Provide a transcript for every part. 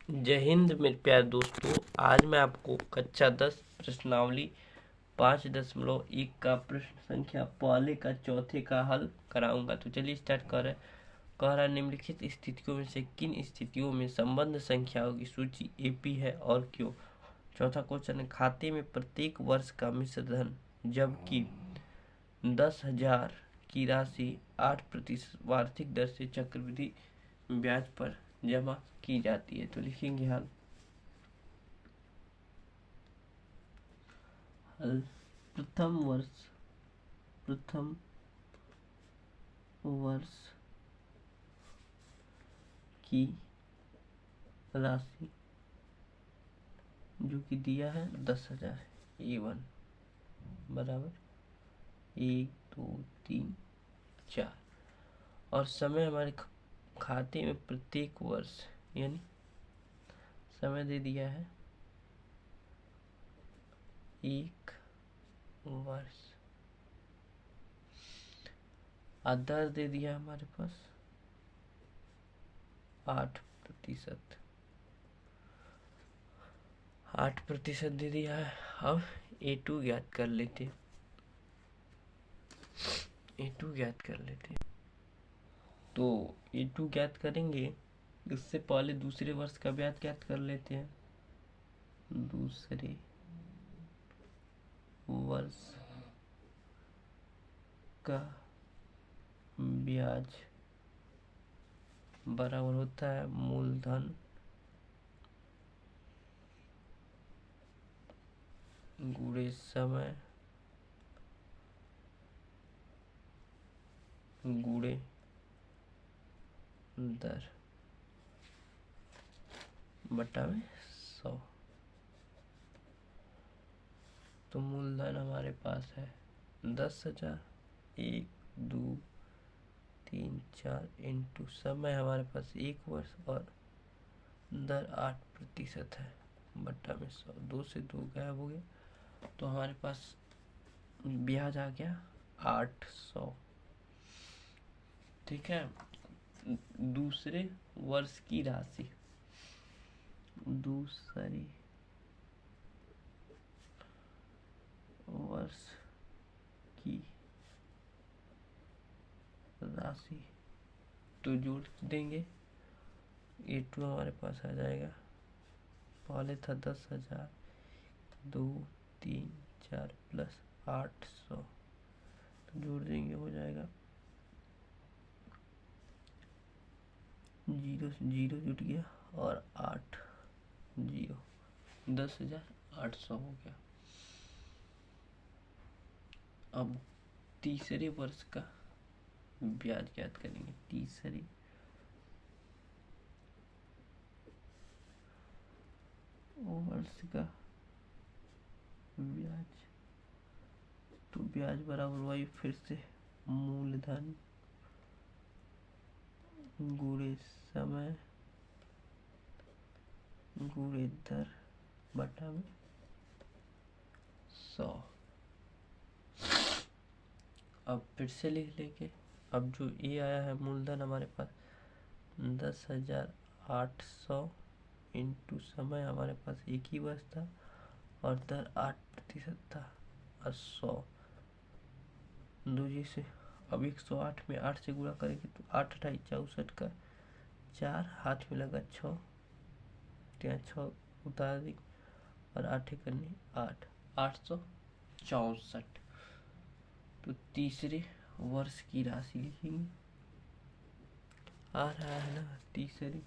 जय हिंद मेरे प्यारे दोस्तों। आज मैं आपको कक्षा 10 प्रश्नावली 5.1 का प्रश्न संख्या पहले का चौथे का हल कराऊंगा। तो चलिए स्टार्ट करें। कह रहा निम्नलिखित स्थितियों में से किन स्थितियों में संबंध संख्याओं की सूची एपी है और क्यों। चौथा क्वेश्चन है, खाते में प्रत्येक वर्ष का मिश्र धन जबकि 10,000 की राशि 8% वार्षिक दर से चक्रवृद्धि ब्याज पर जमा की जाती है। तो लिखेंगे हल। प्रथम वर्ष की राशि जो कि दिया है 10,000, A1 बराबर 1 2 3 4 और समय हमारे खाते में प्रत्येक वर्ष यानी समय दे दिया है 1 वर्ष, दर दे दिया हमारे पास 8%, 8% दे दिया है। अब A2 ज्ञात कर लेते तो A2 ज्ञात करेंगे, इससे पहले दूसरे वर्ष का ब्याज ज्ञात कर लेते हैं। दूसरे वर्ष का ब्याज बराबर होता है मूलधन गुणे समय गुणे दर बटा में 100। तो मूलधन हमारे पास है 10,000, 1 2 3 4 इंटू समय हमारे पास 1 वर्ष और दर 8% है बटा में 100। 2 से 2 गायब हो गया तो हमारे पास ब्याज आ गया 800। ठीक है। दूसरे वर्ष की राशि, दूसरे वर्ष की राशि तो जोड़ देंगे। A2 हमारे पास आ जाएगा, पहले था 10,000, 2 3 4 प्लस 800 तो जोड़ देंगे, हो जाएगा 0 से 0 जुट गया और 8 0, 10,800 हो गया। अब तीसरे वर्ष का ब्याज ज्ञात करेंगे। तीसरे वर्ष का ब्याज, तो ब्याज बराबर वही फिर से मूलधन गुणे समय गुणे दर बटा में 100। अब फिर से लिख लेंगे। अब जो ए आया है मूलधन हमारे पास 10,800 इंटू समय हमारे पास एक ही वर्ष था और दर 8% था और 100 दो जी से। अब 108 में 8 से गुणा करेंगे तो 8 अठाई 64 का 4 हाथ में लगा 6, यहाँ 6 उतार दी और 8 करनी 8, 864। तो तीसरे वर्ष की राशि लिखेंगे। आ रहा है ना तीसरे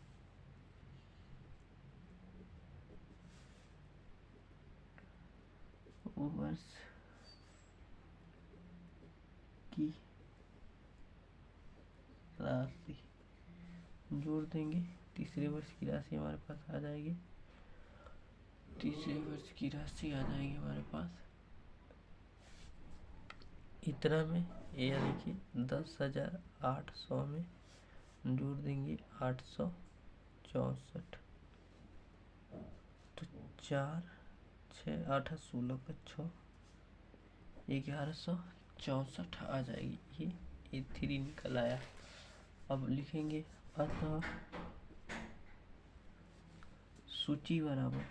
वर्ष की राशि जोड़ देंगे। तीसरे वर्ष की राशि हमारे पास आ जाएगी, तीसरे वर्ष की राशि आ जाएगी हमारे पास इतना में, यानी कि 10,800 में जोड़ देंगे 864। तो 4 6 8 16 का 6, 1164 आ जाएगी। ये 3 निकल आया। अब लिखेंगे अतः सूची बराबर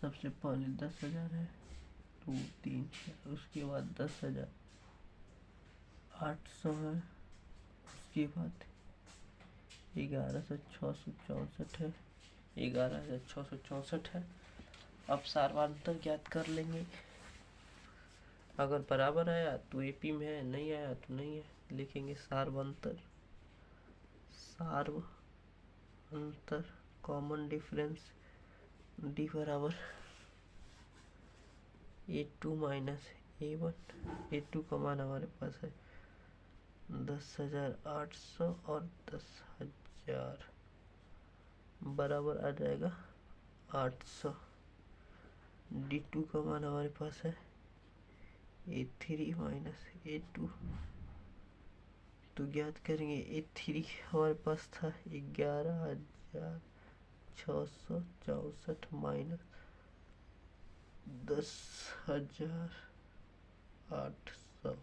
सबसे पहले 10,000 है, 2 3 4, उसके बाद 10,800 है, उसके बाद 11,664 है, 11,664 है। अब सार्वधातुक ज्ञात कर लेंगे। अगर बराबर आया तो एपी में है, नहीं आया तो नहीं है। लिखेंगे सार्वधातुक कॉमन डिफरेंस डी बराबर A2 माइनस A1। A2 का मान हमारे पास है 10,800 और 10,000 बराबर आ जाएगा 800। D2 का मान हमारे पास है A3 माइनस A2, तो ज्ञात करेंगे A3 हमारे पास था 11,664 माइनस 10,800,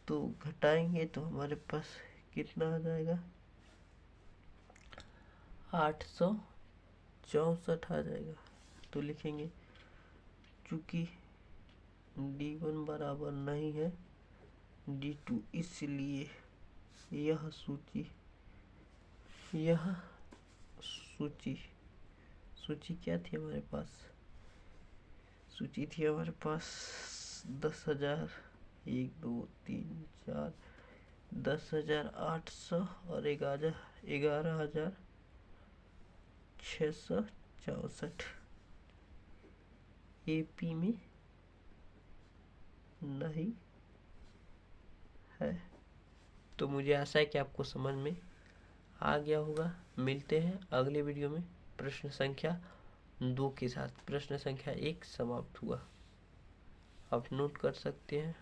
तो घटाएंगे तो हमारे पास कितना आ जाएगा 864 आ जाएगा। तो लिखेंगे चूंकि D1 बराबर नहीं है D2, इसलिए यह सूची क्या थी हमारे पास? सूची थी हमारे पास 10,000, 1 2 3 4, 10,800 और 11,664 एपी में नहीं है। तो मुझे आशा है कि आपको समझ में आ गया होगा। मिलते हैं अगले वीडियो में प्रश्न संख्या 2 के साथ। प्रश्न संख्या 1 समाप्त हुआ। आप नोट कर सकते हैं।